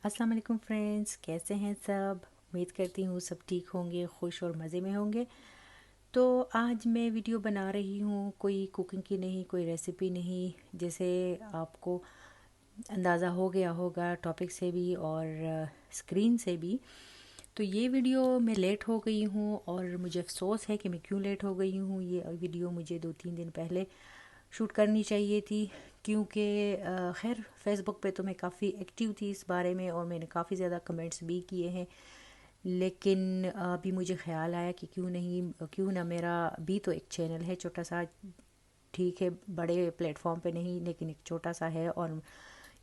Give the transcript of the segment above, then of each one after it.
अस्सलाम वालेकुम फ्रेंड्स, कैसे हैं सब। उम्मीद करती हूँ सब ठीक होंगे, खुश और मज़े में होंगे। तो आज मैं वीडियो बना रही हूँ, कोई कुकिंग की नहीं, कोई रेसिपी नहीं। जैसे आपको अंदाज़ा हो गया होगा टॉपिक से भी और स्क्रीन से भी। तो ये वीडियो मैं लेट हो गई हूँ और मुझे अफ़सोस है कि मैं क्यों लेट हो गई हूँ। ये वीडियो मुझे 2-3 दिन पहले शूट करनी चाहिए थी, क्योंकि खैर फ़ेसबुक पे तो मैं काफ़ी एक्टिव थी इस बारे में और मैंने काफ़ी ज़्यादा कमेंट्स भी किए हैं। लेकिन अभी मुझे ख़्याल आया कि क्यों ना मेरा भी तो एक चैनल है छोटा सा, ठीक है बड़े प्लेटफॉर्म पे नहीं लेकिन एक छोटा सा है, और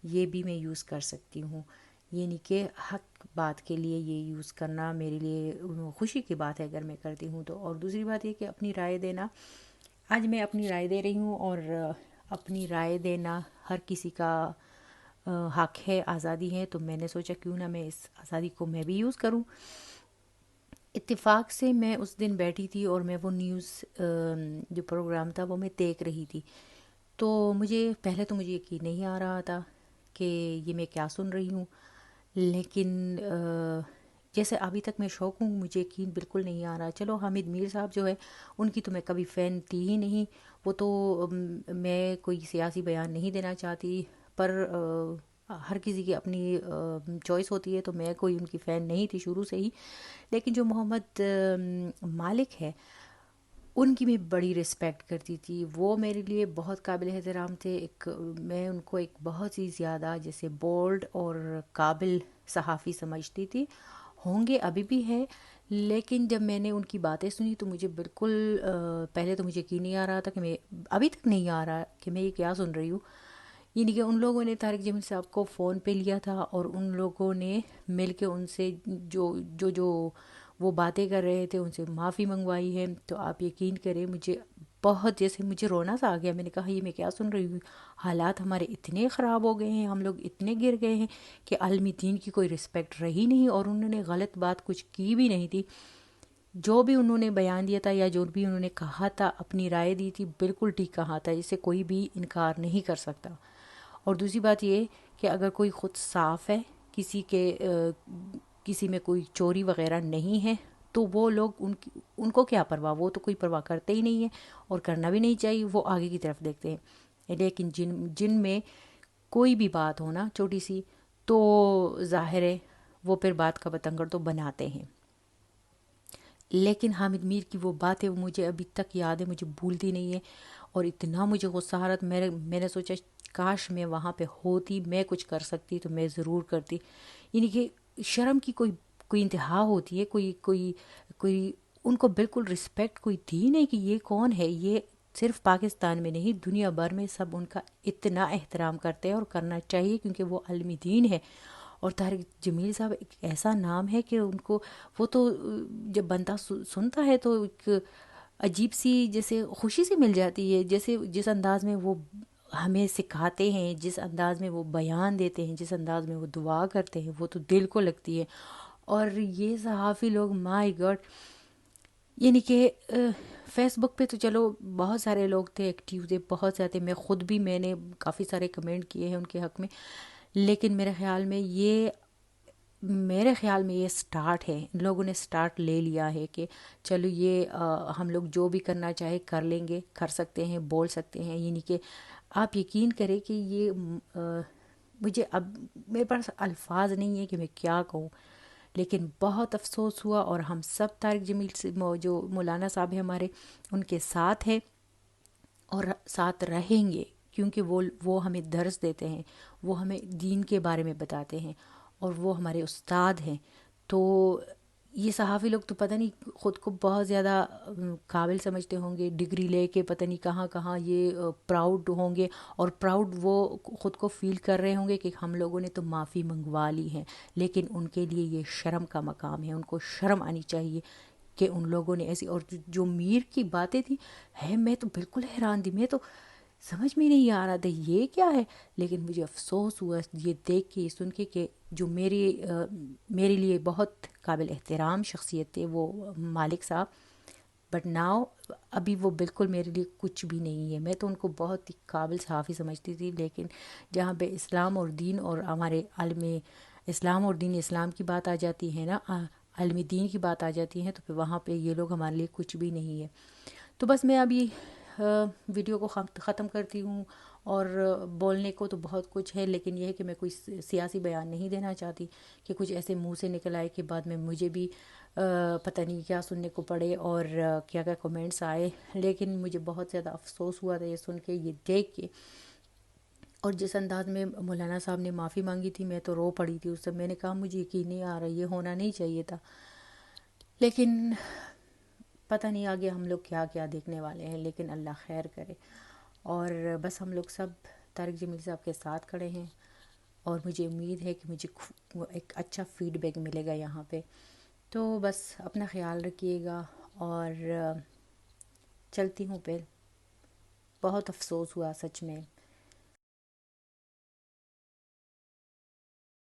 ये भी मैं यूज़ कर सकती हूँ। ये नहीं कि हक बात के लिए ये यूज़ करना मेरे लिए खुशी की बात है अगर मैं करती हूँ तो। और दूसरी बात ये कि अपनी राय देना, आज मैं अपनी राय दे रही हूँ और अपनी राय देना हर किसी का हक है, आज़ादी है। तो मैंने सोचा क्यों ना मैं इस आज़ादी को मैं भी यूज़ करूँ। इत्तेफाक से मैं उस दिन बैठी थी और मैं वो न्यूज़ जो प्रोग्राम था वो मैं देख रही थी। तो मुझे यकीन नहीं आ रहा था कि ये मैं क्या सुन रही हूँ। लेकिन जैसे अभी तक मैं शौक हूँ, मुझे यकीन बिल्कुल नहीं आ रहा। चलो हामिद मीर साहब जो है, उनकी तो मैं कभी फ़ैन थी ही नहीं। वो तो मैं कोई सियासी बयान नहीं देना चाहती, पर हर किसी की अपनी चॉइस होती है, तो मैं कोई उनकी फ़ैन नहीं थी शुरू से ही। लेकिन जो मोहम्मद मालिक है, उनकी मैं बड़ी रिस्पेक्ट करती थी। वो मेरे लिए बहुत काबिल एहतराम थे। मैं उनको एक बहुत ही ज़्यादा जैसे बोल्ड और काबिल सहाफ़ी समझती थी। होंगे अभी भी है। लेकिन जब मैंने उनकी बातें सुनी तो मुझे बिल्कुल पहले तो मुझे यकीन नहीं आ रहा था कि मैं अभी तक नहीं आ रहा कि मैं ये क्या सुन रही हूँ। यानी कि उन लोगों ने तारिक जमील साहब को फ़ोन पे लिया था और उन लोगों ने मिल के उनसे जो वो बातें कर रहे थे उनसे माफ़ी मंगवाई है। तो आप यकीन करें, मुझे रोना सा आ गया। मैंने कहा ये मैं क्या सुन रही हूँ। हालात हमारे इतने ख़राब हो गए हैं, हम लोग इतने गिर गए हैं कि आलमी दीन की कोई रिस्पेक्ट रही नहीं, और उन्होंने गलत बात कुछ की भी नहीं थी। जो भी उन्होंने बयान दिया था या जो भी उन्होंने कहा था, अपनी राय दी थी, बिल्कुल ठीक कहा था, जिससे कोई भी इनकार नहीं कर सकता। और दूसरी बात ये कि अगर कोई ख़ुद साफ़ है, किसी में कोई चोरी वगैरह नहीं है, तो वो लोग उनको क्या परवाह, वो तो कोई परवाह करते ही नहीं है और करना भी नहीं चाहिए। वो आगे की तरफ देखते हैं। लेकिन जिन में कोई भी बात हो ना छोटी सी, तो ज़ाहिर है वो फिर बात का बतंगड़ तो बनाते हैं। लेकिन हामिद मीर की वो बातें वो मुझे अभी तक याद है, मुझे भूलती नहीं है। और इतना मुझे गुस्सा आ रहा था, मैंने सोचा काश मैं वहाँ पे होती, मैं कुछ कर सकती तो मैं ज़रूर करती। यानी कि शर्म की कोई कोई इंतहा होती है, कोई कोई कोई उनको बिल्कुल रिस्पेक्ट कोई दी नहीं कि ये कौन है। ये सिर्फ पाकिस्तान में नहीं, दुनिया भर में सब उनका इतना एहतराम करते हैं और करना चाहिए, क्योंकि वो आलमी दीन है। और तारिक जमील साहब एक ऐसा नाम है कि उनको वो तो जब बंदा सुनता है तो एक अजीब सी जैसे खुशी सी मिल जाती है। जैसे जिस अंदाज में वो हमें सिखाते हैं, जिस अंदाज में वो बयान देते हैं, जिस अंदाज में वो दुआ करते हैं, वो तो दिल को लगती है। और ये सहाफ़ी लोग, माय गॉड, यानी कि फ़ेसबुक पे तो चलो बहुत सारे लोग थे, एक्टिव थे बहुत ज़्यादा। मैंने काफ़ी सारे कमेंट किए हैं उनके हक़ में। लेकिन मेरे ख़्याल में ये स्टार्ट है, इन लोगों ने स्टार्ट ले लिया है कि चलो ये हम लोग जो भी करना चाहे कर लेंगे, कर सकते हैं, बोल सकते हैं। यानी कि आप यकीन करें कि मुझे अब मेरे पास अल्फाज नहीं है कि मैं क्या कहूँ। लेकिन बहुत अफसोस हुआ, और हम सब तारिक जमील से जो मौलाना साहब हैं हमारे, उनके साथ हैं और साथ रहेंगे, क्योंकि वो हमें दर्स देते हैं, वो हमें दीन के बारे में बताते हैं और वो हमारे उस्ताद हैं। तो ये सहाफ़ी लोग तो पता नहीं ख़ुद को बहुत ज़्यादा काबिल समझते होंगे, डिग्री लेके पता नहीं कहाँ कहाँ ये प्राउड होंगे, और प्राउड वो ख़ुद को फ़ील कर रहे होंगे कि हम लोगों ने तो माफ़ी मंगवा ली है। लेकिन उनके लिए ये शर्म का मकाम है, उनको शर्म आनी चाहिए कि उन लोगों ने ऐसी। और जो मीर की बातें थी, है मैं तो बिल्कुल हैरान थी, मैं तो समझ में नहीं आ रहा था ये क्या है। लेकिन मुझे अफ़सोस हुआ ये देख के, सुन के कि जो मेरे लिए बहुत काबिल एहतराम शख्सियत थे वो मालिक साहब, बट नाउ अभी वो बिल्कुल मेरे लिए कुछ भी नहीं है। मैं तो उनको बहुत ही काबिल सहाफ़ी समझती थी, लेकिन जहाँ पे इस्लाम और दीन और हमारे आलम اسلام اور دین اسلام کی بات آ جاتی ہے نا، علم دین کی بات آ جاتی ہے، تو پھر وہاں پہ یہ لوگ ہمارے لیے کچھ بھی نہیں ہے۔ تو بس میں ابھی ویڈیو کو ختم کرتی ہوں، اور بولنے کو تو بہت کچھ ہے، لیکن یہ ہے کہ میں کوئی سیاسی بیان نہیں دینا چاہتی کہ کچھ ایسے منہ سے نکل آئے کہ بعد میں مجھے بھی پتہ نہیں کیا سننے کو پڑے اور کیا کیا کمنٹس آئے۔ لیکن مجھے بہت زیادہ افسوس ہوا تھا یہ سن کے، یہ دیکھ کے، اور جس انداز میں مولانا صاحب نے معافی مانگی تھی، میں تو رو پڑی تھی اس سے۔ میں نے کہا مجھے یقین نہیں آ رہا، یہ ہونا نہیں چاہیے تھا، لیکن پتہ نہیں آگے ہم لوگ کیا کیا دیکھنے والے ہیں، لیکن اللہ خیر کرے۔ اور بس ہم لوگ سب طارق جمیل صاحب کے ساتھ کھڑے ہیں، اور مجھے امید ہے کہ مجھے ایک اچھا فیڈ بیک ملے گا یہاں پہ۔ تو بس اپنا خیال رکھیے گا، اور چلتی ہوں پھر۔ بہت افسوس ہوا سچ میں۔